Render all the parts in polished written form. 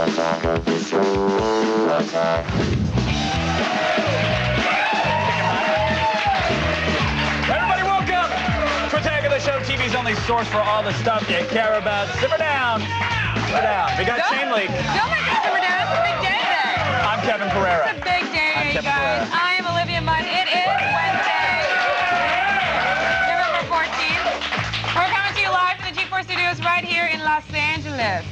Everybody welcome to Attack of the Show, TV's only source for all the stuff you care about. Simmer down. Simmer down. We got chain leak. Don't make it simmer down. It's a big day today. I'm Kevin Pereira. It's a big day, I'm you guys. Pereira. I am Olivia Munn. It is Wednesday, November 14th. We're coming to you live from the G4 studios right here in Los Angeles.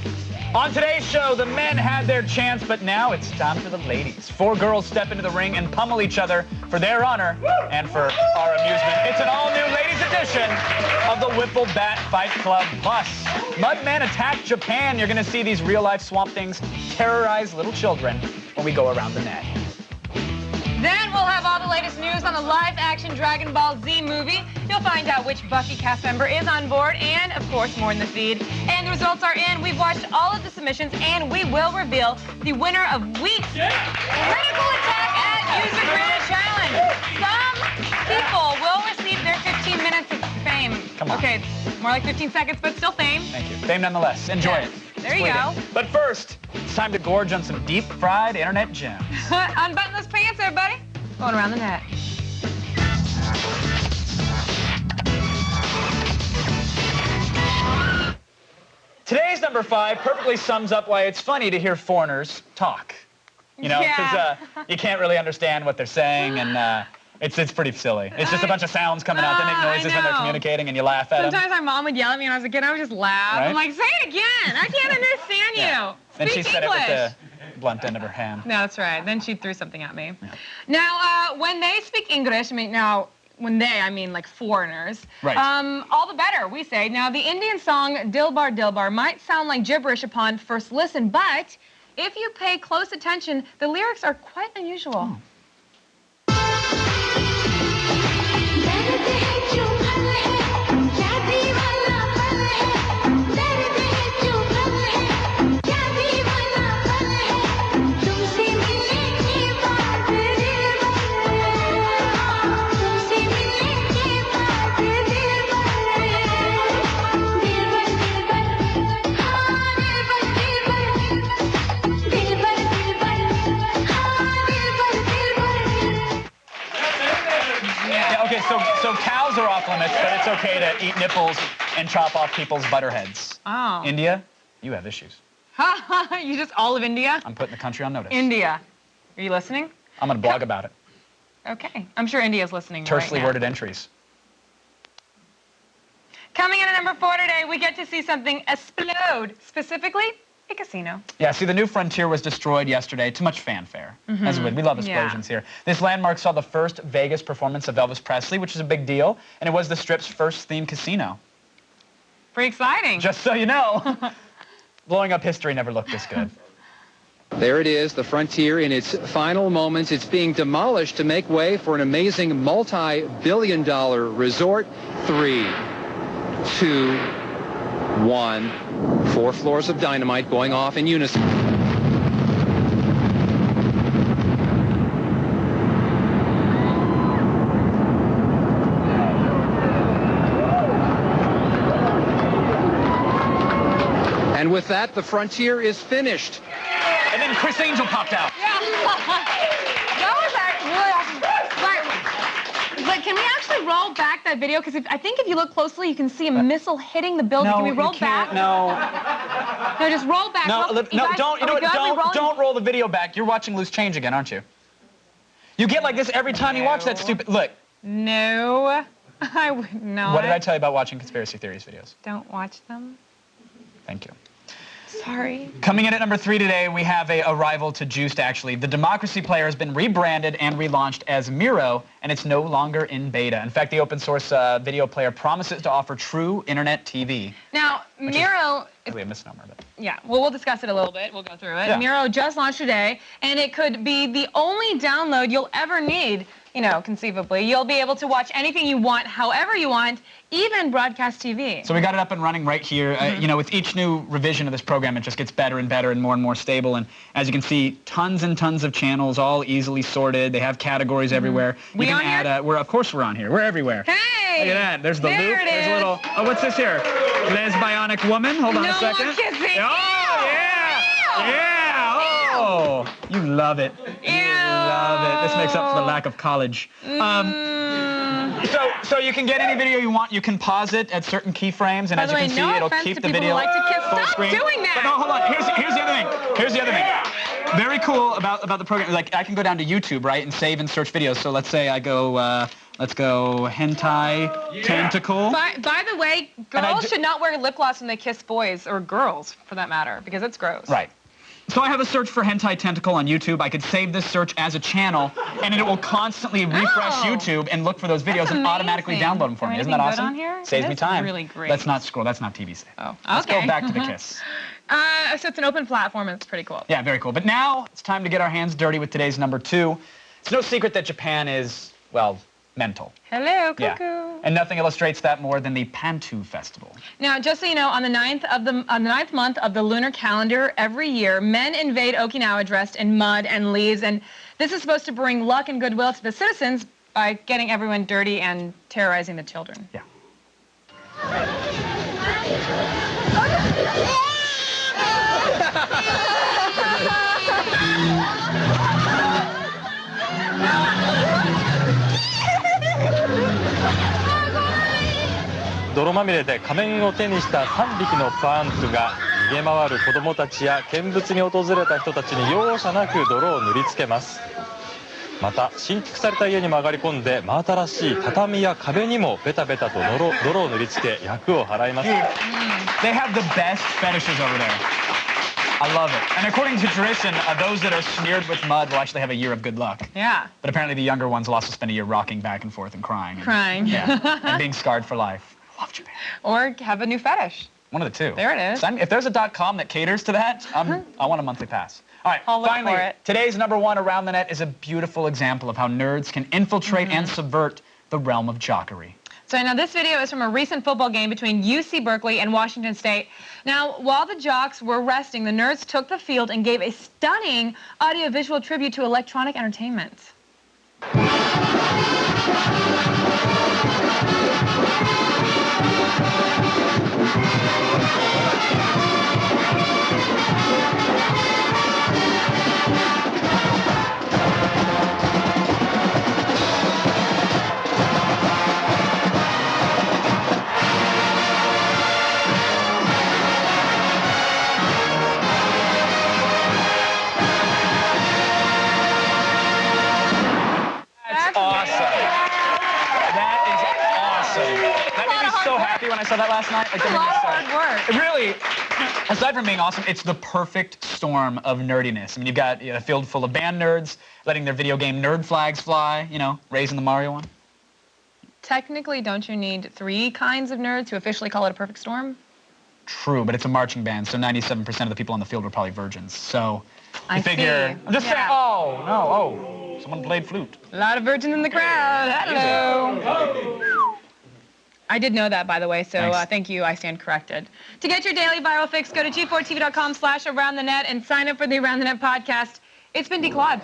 On today's show, the men had their chance, but now it's time for the ladies. 4 girls step into the ring and pummel each other for their honor and for our amusement. It's an all-new ladies edition of the Whipple Bat Fight Club. Plus, Mudmen attack Japan. You're going to see these real-life swamp things terrorize little children when we go around the net. Then we'll have all the latest news on the live-action Dragon Ball Z movie. You'll find out which Buffy cast member is on board, and, of course, more in the feed. And the results are in. We've watched all of the submissions, and we will reveal the winner of week's Critical Attack at User Grid Challenge. Some people will receive their 15 minutes of fame. Come on. Okay, more like 15 seconds, but still fame. Thank you. Fame nonetheless. Enjoy it. There you go. But first, it's time to gorge on some deep-fried internet gems. Unbutton those pants, everybody. Going around the net. Today's number 5 perfectly sums up why it's funny to hear foreigners talk. You know, because you can't really understand what they're saying, and it's pretty silly. It's just a bunch of sounds coming out. They make noises when they're communicating, and you laugh at them. Sometimes my mom would yell at me when I was a kid. I would just laugh. Right? I'm like, say it again. I can't understand you. And she Speak said English. it with the blunt end of her hand. No, that's right. Then she threw something at me. Yeah. Now, when they speak English, I mean like foreigners. Right. All the better, we say. Now, the Indian song Dilbar Dilbar might sound like gibberish upon first listen, but if you pay close attention, the lyrics are quite unusual. Oh. Okay, so cows are off limits, but it's okay to eat nipples and chop off people's butterheads. Oh. India, you have issues. You just all of India? I'm putting the country on notice. India. Are you listening? I'm going to blog about it. Okay. I'm sure India's listening Tersely right now. worded entries. Coming in at number 4 today, we get to see something explode, specifically a casino. Yeah, see, the new frontier was destroyed yesterday. Too much fanfare. As it would. We love explosions here. This landmark saw the first Vegas performance of Elvis Presley, which is a big deal, and it was the Strip's first themed casino. Pretty exciting. Just so you know, blowing up history never looked this good. There it is, the frontier in its final moments. It's being demolished to make way for an amazing multi-billion-dollar resort. 3, 2, 1. 4 floors of dynamite going off in unison. And with that, the frontier is finished. And then Chris Angel popped out. Yeah. That was actually really awesome. But can we actually roll back that video? Because I think if you look closely, you can see a missile hitting the building. No, can we roll you can't. back? No. No, just roll back. No, Look, no, guys, don't. You know are we what? good? Don't roll the video back. You're watching Loose Change again, aren't you? You get like this every time you watch that stupid. Look. No, I would not. What did I tell you about watching conspiracy theories videos? Don't watch them. Thank you. Sorry. Coming in at number 3 today, we have a rival to Juiced, actually. The Democracy Player has been rebranded and relaunched as Miro, and it's no longer in beta. In fact, the open source video player promises to offer true internet TV. Now, Miro... It's really a misnomer, but... Yeah, well, we'll discuss it a little bit. We'll go through it. Yeah. Miro just launched today, and it could be the only download you'll ever need, you know, conceivably. You'll be able to watch anything you want, however you want, even broadcast TV. So we got it up and running right here. You know, with each new revision of this program, it just gets better and better and more stable. And as you can see, tons and tons of channels, all easily sorted. They have categories everywhere. We you can on add here? of course we're on here. We're everywhere. Hey! Look at that. There's the there loop. It There's is. a little... Oh, what's this here? Lesbionic woman. Hold on No a second. more kissing. Oh, yeah. Ew. Yeah. Oh, you love it. Ew. You love it. This makes up for the lack of college. So you can get any video you want. You can pause it at certain keyframes, and as you can see, it'll keep the video full screen. Stop doing that. But no, hold on. Here's the other thing. Here's the other thing. Very cool about the program. Like, I can go down to YouTube, right, and save and search videos. So let's say I go, let's go hentai tentacle. By the way, girls should not wear lip gloss when they kiss boys, or girls, for that matter, because it's gross. Right. So I have a search for hentai tentacle on YouTube. I could save this search as a channel, and it will constantly refresh YouTube and look for those videos and automatically download them for me. Isn't that awesome? On here? Saves me time. Really great. Let's not scroll. That's not TV safe. Oh, okay. Let's go back to the kiss. So it's an open platform, and it's pretty cool. Yeah, very cool. But now it's time to get our hands dirty with today's number 2. It's no secret that Japan is, well, mental. Hello, cuckoo. Yeah. And nothing illustrates that more than the Pantu Festival. Now, just so you know, on the 9th month of the lunar calendar every year, men invade Okinawa dressed in mud and leaves, and this is supposed to bring luck and goodwill to the citizens by getting everyone dirty and terrorizing the children. Yeah.泥まみれで仮面を手にした3匹のパンツが逃げ回る子供たちや見物に訪れた人たちに容赦なく泥を塗りつけます。また新築された家にも上がり込んで真新しい畳や壁にもベタベタと泥を塗りつけ厄を払います。 They have the best fetishes over there. I love it. And according to tradition, those that are smeared with mud will actually have a year of good luck. Yeah. But apparently the younger ones will also spend a year rocking back and forth and crying. Crying. Yeah. And being scarred for life. I love Japan. Or have a new fetish. One of the two. There it is. If there's a .com that caters to that, I want a monthly pass. All right, I'll look finally, for it. Today's number 1 around the net is a beautiful example of how nerds can infiltrate and subvert the realm of jockery. So now this video is from a recent football game between UC Berkeley and Washington State. Now, while the jocks were resting, the nerds took the field and gave a stunning audiovisual tribute to electronic entertainment. When I saw that last night, It's a lot of hard work. It really, aside from being awesome, it's the perfect storm of nerdiness. I mean, you've got a field full of band nerds letting their video game nerd flags fly, you know, raising the Mario one. Technically, don't you need 3 kinds of nerds to officially call it a perfect storm? True, but it's a marching band, so 97% of the people on the field were probably virgins. So I figure, see. I'm just saying, oh, no, someone played flute. A lot of virgins in the crowd. Hello. I did know that, by the way, so thank you. I stand corrected. To get your daily viral fix, go to g4tv.com/aroundthenet and sign up for the Around the Net podcast. It's been D-Claude.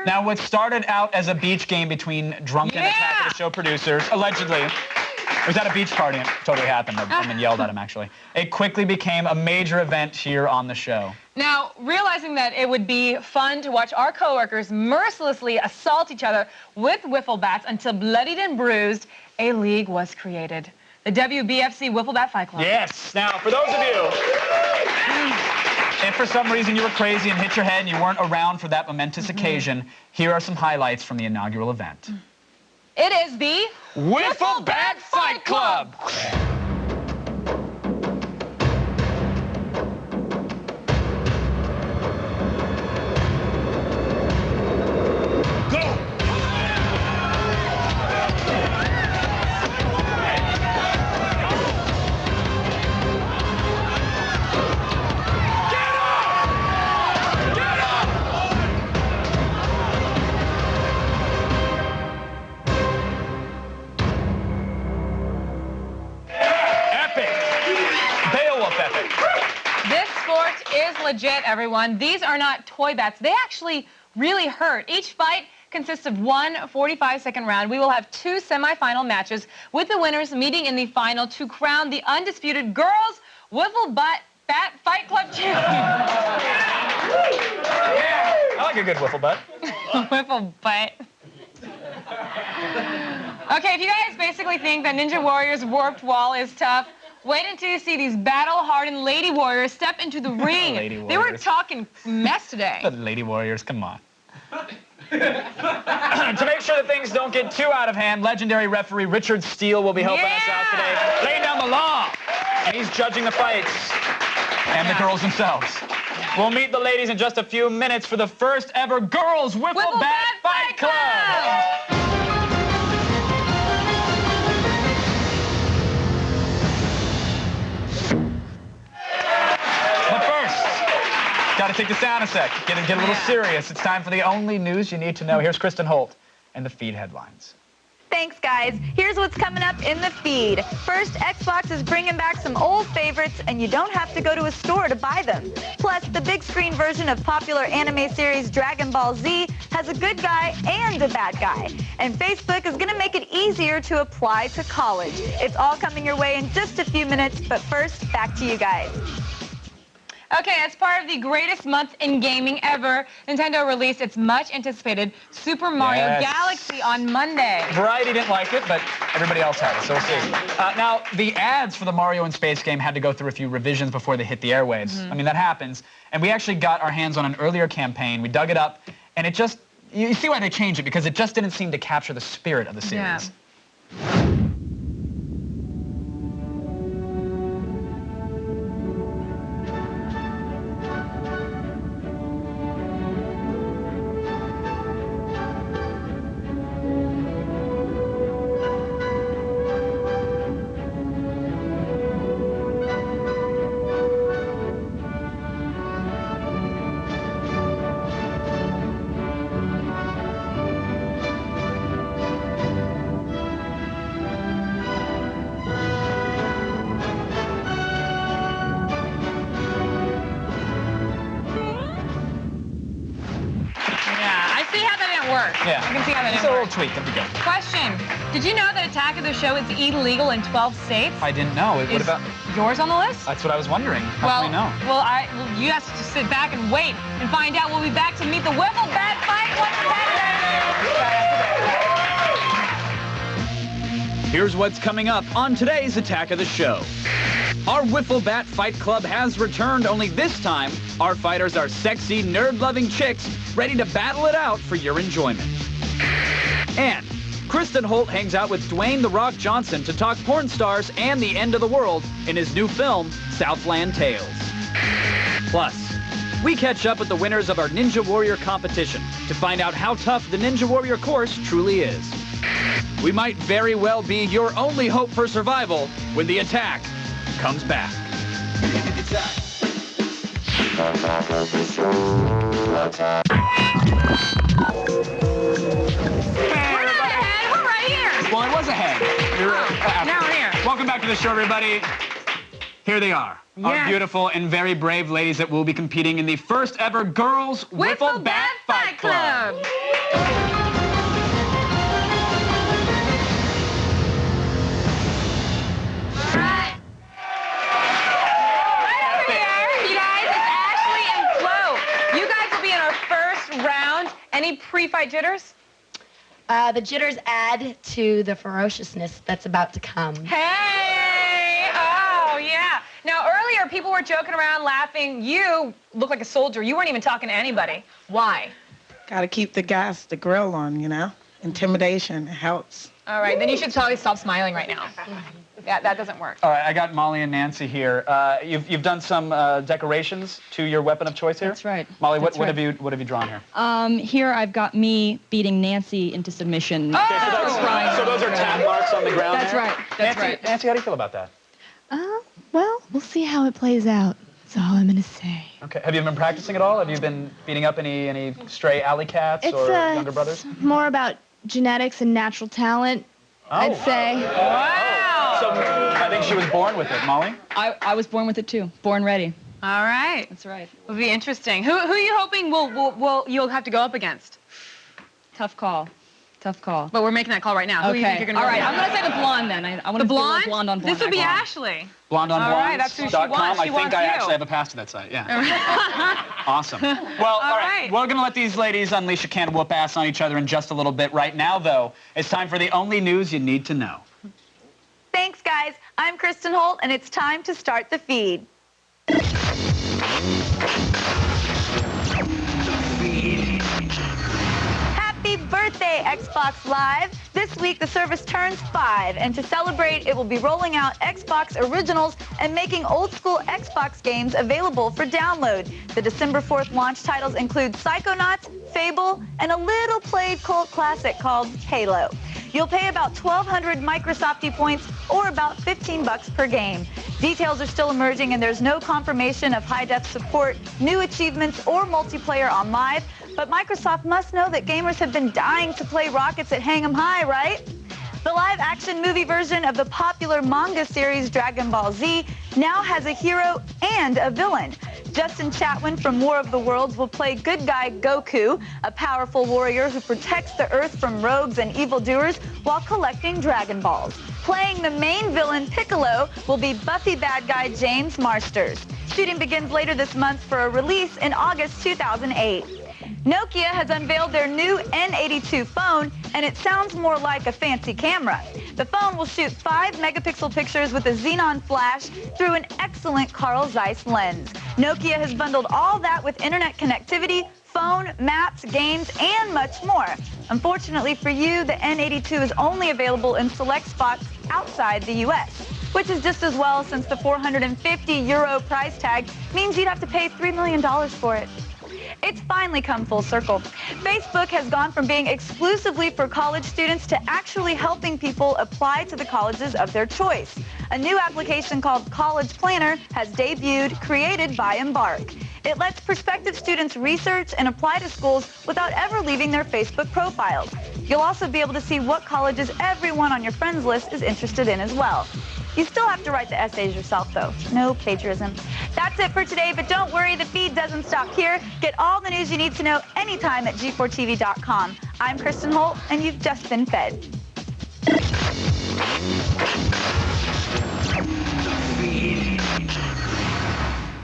Now, what started out as a beach game between drunken Attack of the Show producers, allegedly, it was at a beach party, and it totally happened. Someone yelled at him, actually. It quickly became a major event here on the show. Now, realizing that it would be fun to watch our coworkers mercilessly assault each other with wiffle bats until bloodied and bruised, a league was created. The WBFC Wiffle Bat Fight Club. Yes. Now, for those of you, if for some reason you were crazy and hit your head and you weren't around for that momentous occasion, here are some highlights from the inaugural event. It is the Wiffle Bat Fight Club. legit, everyone. These are not toy bats. They actually really hurt. Each fight consists of one 45-second round. We will have 2 semifinal matches with the winners meeting in the final to crown the undisputed Girls Wiffle Bat Fight Club champion. I like a good wiffle butt. Wiffle butt. Okay, if you guys basically think that Ninja Warrior's warped wall is tough, wait until you see these battle-hardened Lady Warriors step into the ring. Lady They were Warriors. talking mess today. The Lady Warriors, come on. To make sure that things don't get too out of hand, legendary referee Richard Steele will be helping us out today, laying down the law. And he's judging the fights and the girls themselves. We'll meet the ladies in just a few minutes for the first ever Girls Wiffle Bat Fight Club. But first, got to take this down a sec. Get a little serious. It's time for the only news you need to know. Here's Kristen Holt and the feed headlines. Thanks, guys. Here's what's coming up in the feed. First, Xbox is bringing back some old favorites, and you don't have to go to a store to buy them. Plus, the big screen version of popular anime series Dragon Ball Z has a good guy and a bad guy. And Facebook is going to make it easier to apply to college. It's all coming your way in just a few minutes, but first, back to you guys. Okay, as part of the greatest month in gaming ever, Nintendo released its much-anticipated Super Mario Galaxy on Monday. Variety didn't like it, but everybody else had it, so we'll see. Now, the ads for the Mario in Space game had to go through a few revisions before they hit the airwaves. I mean, that happens. And we actually got our hands on an earlier campaign. We dug it up, and it just... You see why they changed it, because it just didn't seem to capture the spirit of the series. Yeah. Yeah. I can see how that Just a little tweak, that'd be good. Question. Did you know that Attack of the Show is illegal in 12 states? I didn't know. What about... yours on the list? That's what I was wondering. How do we know? Well, you have to sit back and wait and find out. We'll be back to meet the Wiffle Bat Fight. What's the Here's what's coming up on today's Attack of the Show. Our Wiffle Bat Fight Club has returned, only this time, our fighters are sexy, nerd-loving chicks ready to battle it out for your enjoyment. And Kristen Holt hangs out with Dwayne "The Rock" Johnson to talk porn stars and the end of the world in his new film, Southland Tales. Plus, we catch up with the winners of our Ninja Warrior competition to find out how tough the Ninja Warrior course truly is. We might very well be your only hope for survival when the attack comes back. We're right here. Well, I was ahead. Now we're here. Welcome back to the show, everybody. Here they are. Our beautiful and very brave ladies that will be competing in the first ever Girls Wiffle Bat Fight Club. Any pre-fight jitters? The jitters add to the ferociousness that's about to come. Hey! Oh, yeah. Now, earlier, people were joking around, laughing. You look like a soldier. You weren't even talking to anybody. Why? Gotta keep the grill on, you know? Intimidation helps. All right, then you should probably stop smiling right now. Yeah, that doesn't work. All right, I got Molly and Nancy here. You've done some decorations to your weapon of choice here? That's right. Molly, what have you drawn here? Here I've got me beating Nancy into submission. Okay, so those are tap marks on the ground. That's there? right. That's right. Nancy, how do you feel about that? Well, we'll see how it plays out. That's all I'm gonna say. Okay. Have you been practicing at all? Have you been beating up any stray alley cats or younger brothers? It's more about genetics and natural talent, I'd say. Wow. So I think she was born with it, Molly. I was born with it too. Born ready. All right. That's right. It'll be interesting. Who are you hoping you'll have to go up against? Tough call. Tough call. But we're making that call right now. Who do you think you're going to All right, I'm going to say the blonde then. I want to The blonde? blonde on blonde. This would be action. Ashley. Blonde on All right, that's who she wants. blondes.com. She I wants think I you. actually have a pass to that site, yeah. Awesome. Well, all right. We're going to let these ladies unleash a can of whoop ass on each other in just a little bit. Right now, though, it's time for the only news you need to know. Thanks, guys. I'm Kristen Holt, and it's time to start the feed. Happy birthday, Xbox Live! This week, the service turns 5, and to celebrate, it will be rolling out Xbox Originals and making old-school Xbox games available for download. The December 4th launch titles include Psychonauts, Fable, and a little-played cult classic called Halo. You'll pay about 1,200 Microsofty points, or about $15 per game. Details are still emerging, and there's no confirmation of high-def support, new achievements, or multiplayer on Live, but Microsoft must know that gamers have been dying to play rockets at Hang 'em High, right? The live-action movie version of the popular manga series Dragon Ball Z now has a hero and a villain. Justin Chatwin from War of the Worlds will play good guy Goku, a powerful warrior who protects the Earth from rogues and evildoers while collecting Dragon Balls. Playing the main villain Piccolo will be Buffy bad guy James Marsters. Shooting begins later this month for a release in August 2008. Nokia has unveiled their new N82 phone, and it sounds more like a fancy camera. The phone will shoot 5-megapixel pictures with a xenon flash through an excellent Carl Zeiss lens. Nokia has bundled all that with internet connectivity, phone, maps, games, and much more. Unfortunately for you, the N82 is only available in select spots outside the U.S., which is just as well since the €450 price tag means you'd have to pay $3 million for it. It's finally come full circle. Facebook has gone from being exclusively for college students to actually helping people apply to the colleges of their choice. A new application called College Planner has debuted, created by Embark. It lets prospective students research and apply to schools without ever leaving their Facebook profiles. You'll also be able to see what colleges everyone on your friends list is interested in as well. You still have to write the essays yourself, though. No plagiarism. That's it for today, but don't worry, the feed doesn't stop here. Get all the news you need to know anytime at g4tv.com. I'm Kristen Holt, and you've just been fed.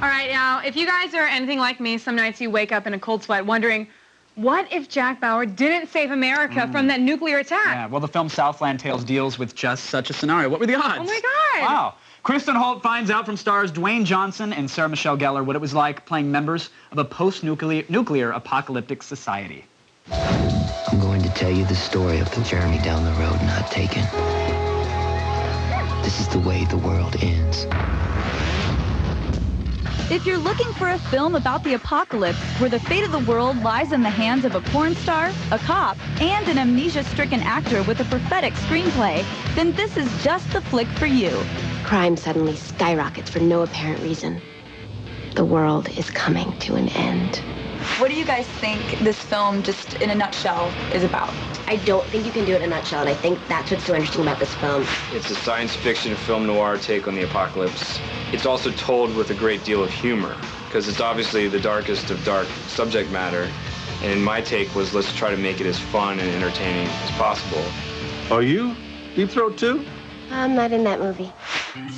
All right, now, if you guys are anything like me, some nights you wake up in a cold sweat wondering, what if Jack Bauer didn't save America from that nuclear attack? Yeah, well, the film Southland Tales deals with just such a scenario. What were the odds? Oh, my God. Wow. Kristen Holt finds out from stars Dwayne Johnson and Sarah Michelle Gellar what it was like playing members of a post-nuclear apocalyptic society. I'm going to tell you the story of the journey down the road not taken. This is the way the world ends. If you're looking for a film about the apocalypse where the fate of the world lies in the hands of a porn star, a cop, and an amnesia-stricken actor with a prophetic screenplay, then this is just the flick for you. Crime suddenly skyrockets for no apparent reason. The world is coming to an end. What do you guys think this film, just in a nutshell, is about? I don't think you can do it in a nutshell, and I think that's what's so interesting about this film. It's a science fiction film noir take on the apocalypse. It's also told with a great deal of humor, because it's obviously the darkest of dark subject matter, and my take was let's try to make it as fun and entertaining as possible. Are you deep throat too? I'm not in that movie.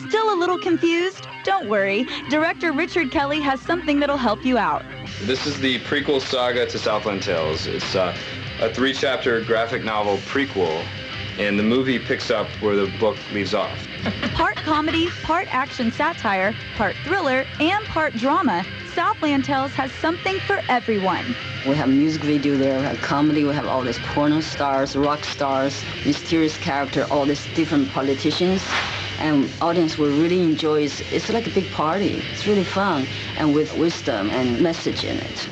Still a little confused? Don't worry. Director Richard Kelly has something that'll help you out. This is the prequel saga to Southland Tales. It's a 3-chapter graphic novel prequel, and the movie picks up where the book leaves off. Part comedy, part action satire, part thriller, and part drama, Southland Tales has something for everyone. We have music video there, we have comedy, we have all these porno stars, rock stars, mysterious character, all these different politicians. And audience will really enjoy it. It's like a big party. It's really fun and with wisdom and message in it.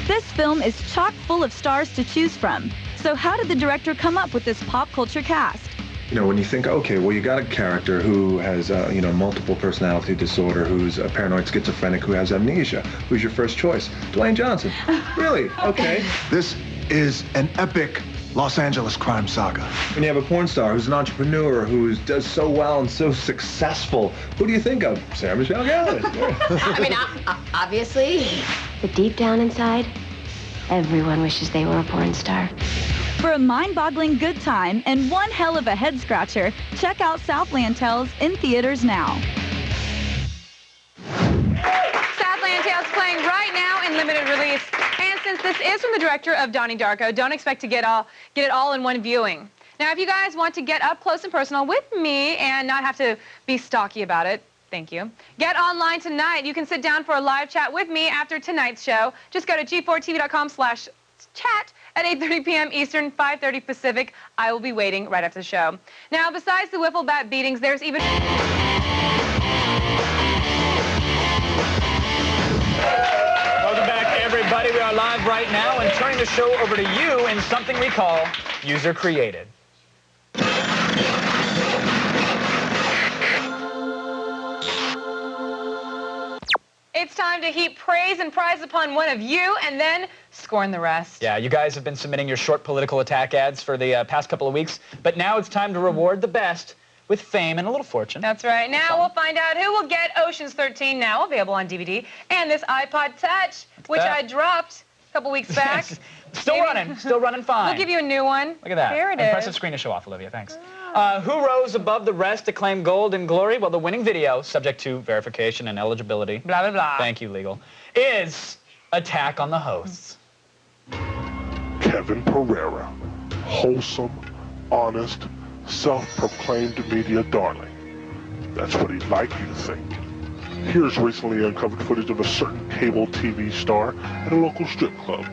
This film is chock full of stars to choose from. So how did the director come up with this pop culture cast? You know, when you think, okay, well, you got a character who has, multiple personality disorder, who's a paranoid schizophrenic, who has amnesia. Who's your first choice? Dwayne Johnson. Really? Okay. This is an epic Los Angeles crime saga. When you have a porn star who's an entrepreneur who does so well and so successful, who do you think of? Sarah Michelle Gellar. I mean, obviously. But deep down inside, everyone wishes they were a porn star. For a mind-boggling good time and one hell of a head-scratcher, check out Southland Tales in theaters now. Southland Tales playing right now in limited release. And since this is from the director of Donnie Darko, don't expect to get it all in one viewing. Now, if you guys want to get up close and personal with me and not have to be stocky about it, thank you. Get online tonight. You can sit down for a live chat with me after tonight's show. Just go to g4tv.com/chat at 8:30 p.m. Eastern, 5:30 Pacific. I will be waiting right after the show. Now, besides the wiffle bat beatings, there's even... Welcome back, everybody. We are live right now and turning the show over to you in something we call User Created. It's time to heap praise and prize upon one of you and then scorn the rest. Yeah, you guys have been submitting your short political attack ads for the past couple of weeks, but now it's time to reward the best with fame and a little fortune. That's right. Now we'll find out who will get Ocean's 13, now available on DVD, and this iPod Touch, which I dropped a couple weeks back. Still running fine. We'll give you a new one. Look at that. Here it is. Impressive screen to show off, Olivia. Thanks. Who rose above the rest to claim gold and glory? Well, the winning video, subject to verification and eligibility. Blah, blah, blah. Thank you, legal. Is Attack on the Hosts. Kevin Pereira, wholesome, honest, self-proclaimed media darling. That's what he'd like you to think. Here's recently uncovered footage of a certain cable TV star at a local strip club,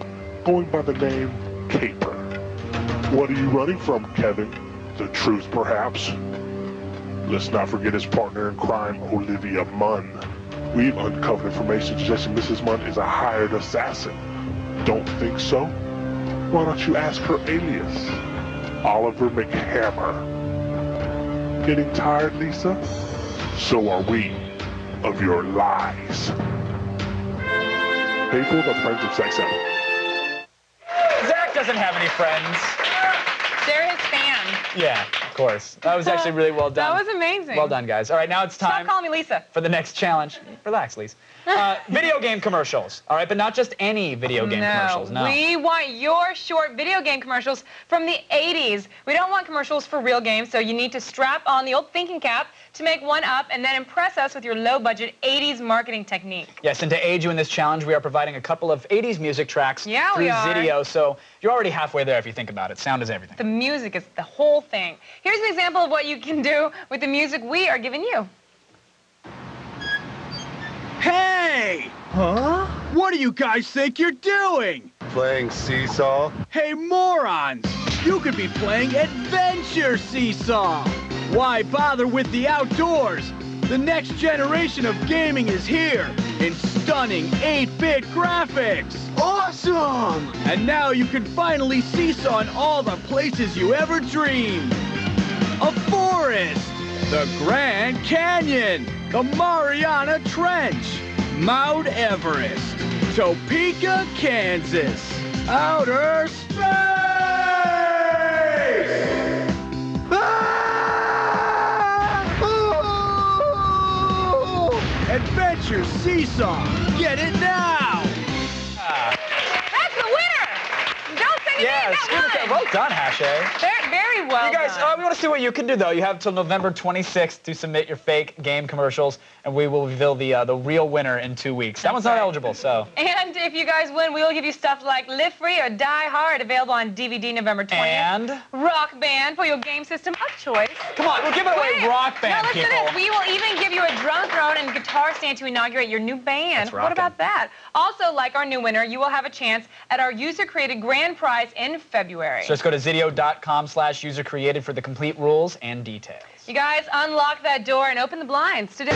going by the name Caper. What are you running from, Kevin? The truth, perhaps? Let's not forget his partner in crime, Olivia Munn. We've uncovered information suggesting Mrs. Munn is a hired assassin. Don't think so? Why don't you ask her alias? Oliver McHammer. Getting tired, Lisa? So are we of your lies. People, the friends of sex ed. Zach doesn't have any friends. They're his fans. Yeah, of course. That was actually really well done. That was amazing. Well done, guys. All right, now it's time. Stop calling me Lisa. For the next challenge. Relax, Lisa. Video game commercials. All right, but not just any video game commercials. No. We want your short video game commercials from the 80s. We don't want commercials for real games, so you need to strap on the old thinking cap to make one up and then impress us with your low-budget 80s marketing technique. Yes, and to aid you in this challenge, we are providing a couple of 80s music tracks through Zydio, so you're already halfway there if you think about it. Sound is everything. The music is the whole thing. Here's an example of what you can do with the music we are giving you. Hey! Huh? What do you guys think you're doing? Playing Seesaw? Hey, morons! You could be playing Adventure Seesaw! Why bother with the outdoors? The next generation of gaming is here in stunning 8-bit graphics! Awesome! And now you can finally seesaw in all the places you ever dreamed. A forest! The Grand Canyon! The Mariana Trench! Mount Everest! Topeka, Kansas! Outer space! Ah! Adventure Seesaw! Get it now! That's the winner! Don't say anything, that won! Well done, Hashay. Very well You guys, we want to see what you can do, though. You have till November 26th to submit your fake game commercials, and we will reveal the real winner in 2 weeks. That one's not eligible, so. And if you guys win, we will give you stuff like Live Free or Die Hard, available on DVD November 20th. And? Rock Band for your game system of choice. Come on, we're giving away Rock Band, now, listen people. to this. We will even give you a drum throne and guitar stand to inaugurate your new band. That's What about that? Also, like our new winner, you will have a chance at our user-created grand prize in February. So just go to zydio.com/user-created for the complete rules and details. You guys, unlock that door and open the blinds today.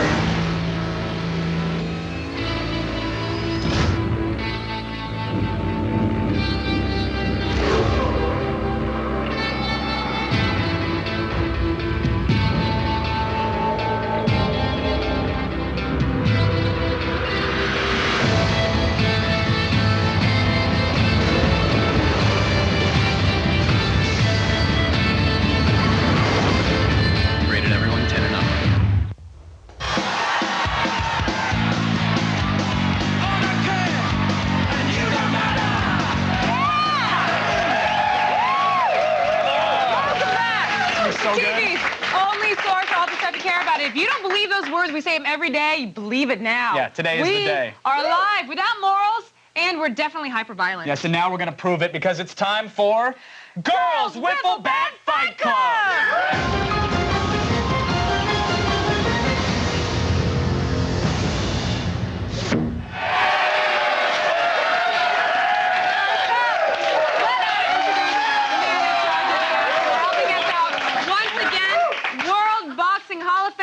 words, we say them every day. Believe it now. Yeah, today is the day. We are alive without morals, and we're definitely hyper-violent. Yes, and now we're going to prove it because it's time for Girls Wiffle Bat Fight Club!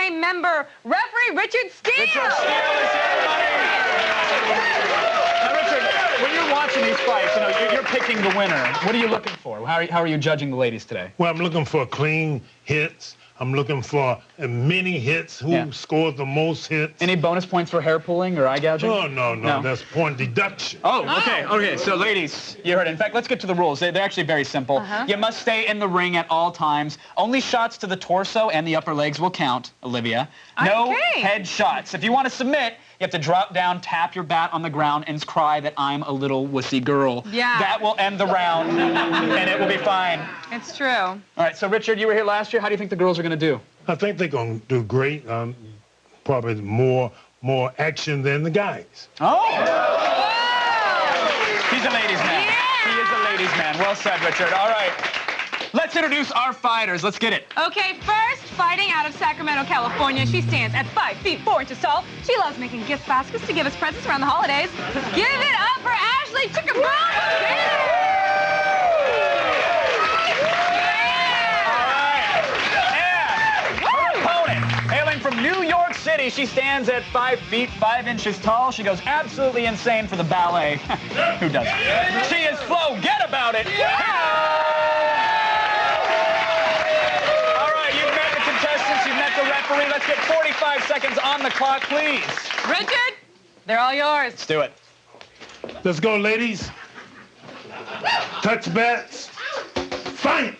Member, referee Richard Steele. Richard Steele is here, buddy. Now, Richard, when you're watching these fights, you know, you're picking the winner. What are you looking for? How are you judging the ladies today? Well, I'm looking for clean hits. I'm looking for many hits. Who scores the most hits? Any bonus points for hair pulling or eye gouging? Oh, no. That's point deduction. Oh, okay. So, ladies, you heard it. In fact, let's get to the rules. They're actually very simple. You must stay in the ring at all times. Only shots to the torso and the upper legs will count, Olivia. No head shots. If you want to submit, you have to drop down, tap your bat on the ground, and cry that I'm a little wussy girl. Yeah. That will end the round, and it will be fine. It's true. All right, so Richard, you were here last year. How do you think the girls are going to do? I think they're going to do great. Probably more action than the guys. Oh! He's a ladies' man. Yeah. He is a ladies' man. Well said, Richard. All right. Let's introduce our fighters. Let's get it. Okay, first, fighting out of Sacramento, California. She stands at 5 feet 4 inches tall. She loves making gift baskets to give us presents around the holidays. Give it up for Ashley Chicken Brown. From New York City, she stands at 5 feet 5 inches tall. She goes absolutely insane for the ballet. Who doesn't? She is Flo. Get about it. All right, you've met the contestants. You've met the referee. Let's get 45 seconds on the clock, please. Richard, they're all yours. Let's do it. Let's go, ladies. Touch bats. Fight.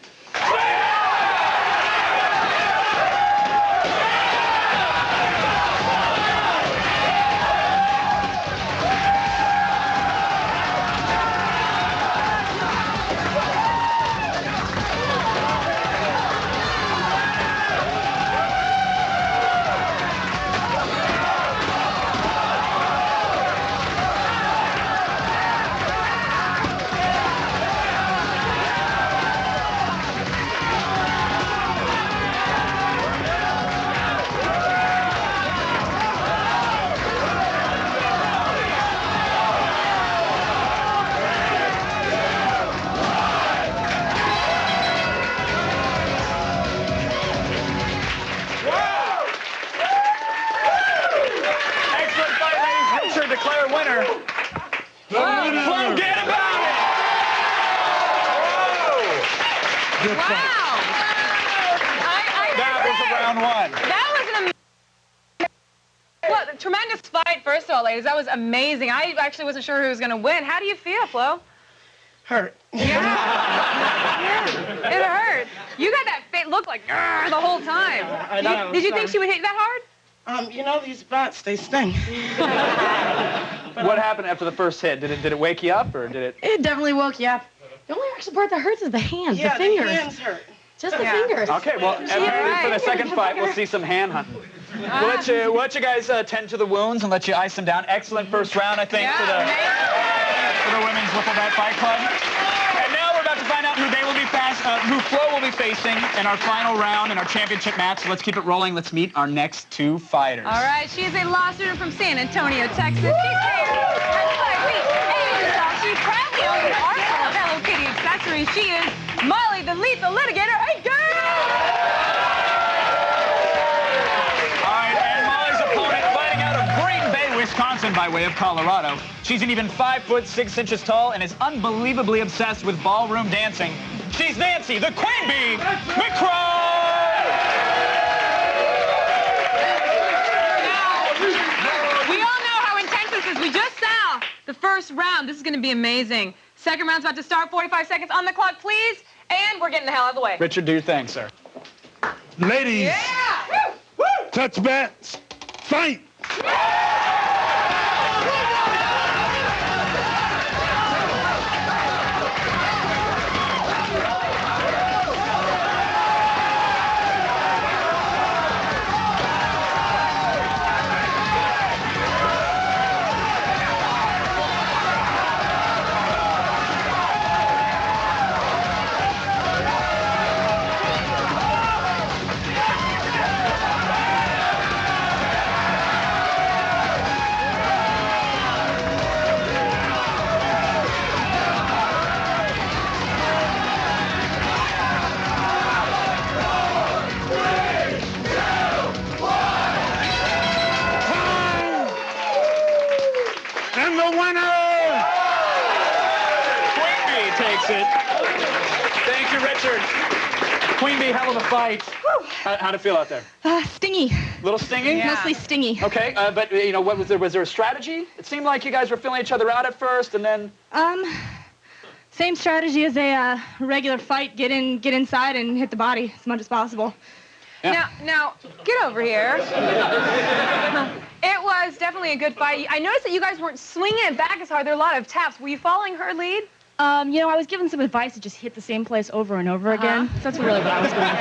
Declare winner. Flo, get about it! Wow! That was round one. That was a tremendous fight, first of all, ladies. That was amazing. I actually wasn't sure who was going to win. How do you feel, Flo? Hurt. Yeah. It hurt. You got that look like the whole time. I know. Did you think she would hit that hard? You know, these bats, they sting. What happened after the first hit? Did it wake you up, or did it? It definitely woke you up. The only actual part that hurts is the hands, the fingers. The hands hurt. Just the fingers. Okay, well, for the second fight, we'll see some hand hunting. We'll let you guys tend to the wounds and let you ice them down. Excellent first round, I think, for the Women's Wiffle Bat Fight Club. And now we're about to find out who Flo will be facing in our final round in our championship match. So let's keep it rolling. Let's meet our next two fighters. All right, she is a law student from San Antonio, Texas. She's here at 5 feet 8 inches tall. She proudly owns an arsenal of Hello Kitty accessories. She is Molly, the lethal litigator. Hey, girl! Wisconsin by way of Colorado. She's an even 5 foot 6 inches tall and is unbelievably obsessed with ballroom dancing. She's Nancy, the Queen Bee McCraw! We all know how intense this is. We just saw the first round. This is going to be amazing. Second round's about to start. 45 seconds on the clock, please. And we're getting the hell out of the way. Richard, do your thing, sir. Ladies, touch bats, fight! the winner! Queen Bee takes it. Thank you, Richard. Queen Bee, hell of a fight. How'd it feel out there? Stingy. Little stingy? Yeah. Mostly stingy. Okay, but you know, what was there a strategy? It seemed like you guys were feeling each other out at first, and then. Same strategy as a regular fight. Get inside and hit the body as much as possible. Yeah. Now, get over here. It was definitely a good fight. I noticed that you guys weren't swinging it back as hard. There were a lot of taps. Were you following her lead? You know, I was given some advice to just hit the same place over and over again. So that's really what I was going for.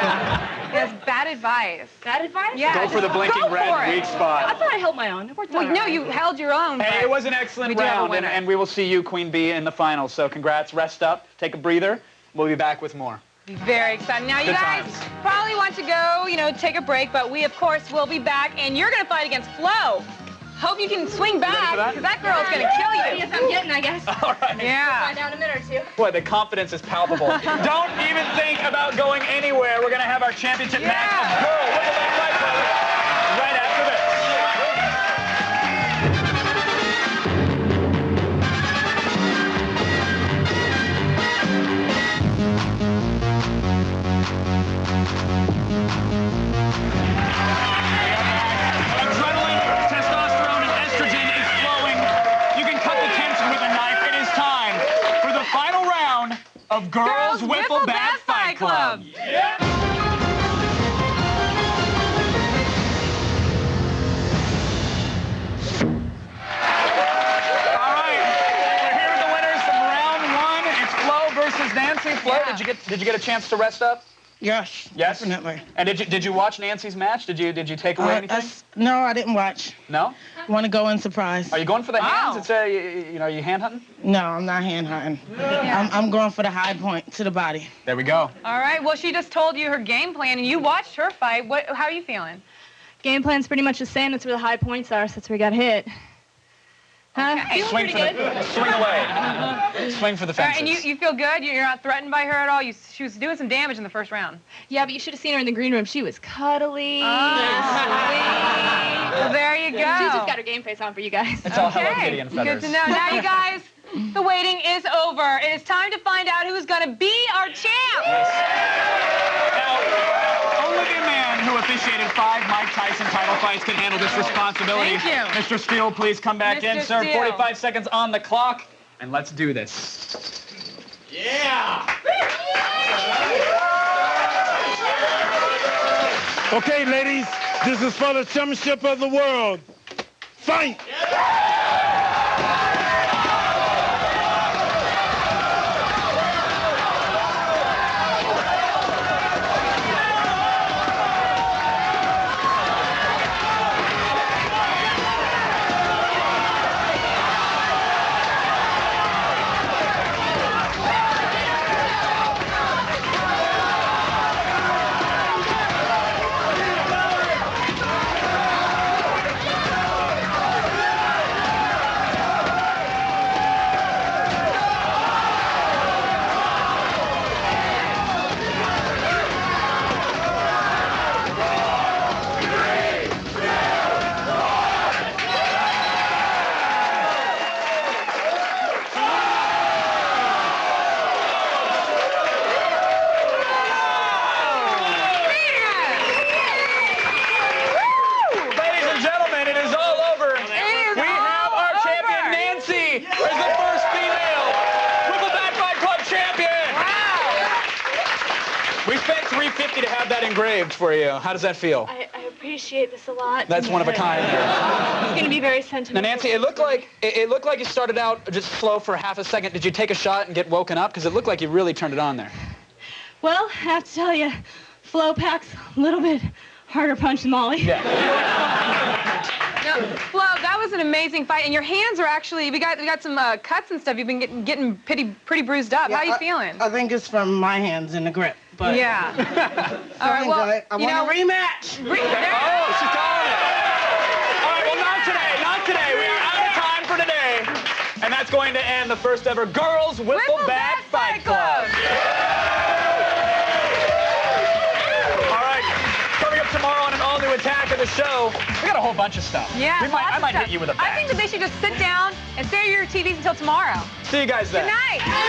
Yes, bad advice. Bad advice? Yeah. Go for the blinking red weak spot. I thought I held my own. It worked out. No, you held your own. Hey, it was an excellent round, and we will see you, Queen Bee, in the finals. So congrats. Rest up. Take a breather. We'll be back with more. Very exciting. Now, you guys probably want to go, you know, take a break, but we, of course, will be back, and you're going to fight against Flo. Hope you can swing back, because that girl's going to kill you. Yes, I'm getting, I guess. All right. Yeah. We'll find out in a minute or two. Boy, the confidence is palpable. Don't even think about going anywhere. We're going to have our championship match of Girl with the Left Right Club right after this. Of Girls Wiffle Bat Fight Club. Yeah. All right, we're here with the winners from round one. It's Flo versus Nancy. Flo, did you get a chance to rest up? Yes. Yes, definitely. And did you watch Nancy's match? Did you take away anything? No, I didn't watch. No. Want to go in surprise. Are you going for the hands? It's you know, you hand hunting? No, I'm not hand hunting. I'm going for the high point to the body. There we go. All right. Well, she just told you her game plan, and you watched her fight. How are you feeling? Game plan's pretty much the same. That's where the high points are, so that's where we got hit. Feeling Swing pretty good. Swing away. Swing for the fences. And you feel good? You're not threatened by her at all? She was doing some damage in the first round. Yeah, but you should have seen her in the green room. She was cuddly. Well, there you go. She's just got her game face on for you guys. It's all Hello Kitty and feathers. Good to know. Now, you guys, the waiting is over. It is time to find out who's going to be our champ. Now, only the man who officiated 5 Mike Tyson title fights can handle this responsibility. Thank you. Mr. Steele, please come back in, sir. Steele. 45 seconds on the clock, and let's do this. Yeah! Okay, ladies, this is for the championship of the world. Fight! $350 to have that engraved for you. How does that feel? I appreciate this a lot. That's one of a kind. It's going to be very sentimental. Now, Nancy, it looked like you started out just slow for half a second. Did you take a shot and get woken up? Because it looked like you really turned it on there. Well, I have to tell you, Flo packs a little bit harder punch than Molly. Yeah. No, Flo, that was an amazing fight, and your hands are actually, we got some cuts and stuff. You've been getting pretty bruised up. Yeah, how are you feeling? I think it's from my hands in the grip. But yeah. All right, well, I want a rematch. She's calling it. All right, well, not today. We are out of time for today. And that's going to end the first ever Girls Wiffle Bat Fight Club. All right, coming up tomorrow on an all-new attack of the show. We got a whole bunch of stuff. Yeah, I might hit you with a bat. I think that they should just sit down and stare at your TVs until tomorrow. See you guys then. Good night.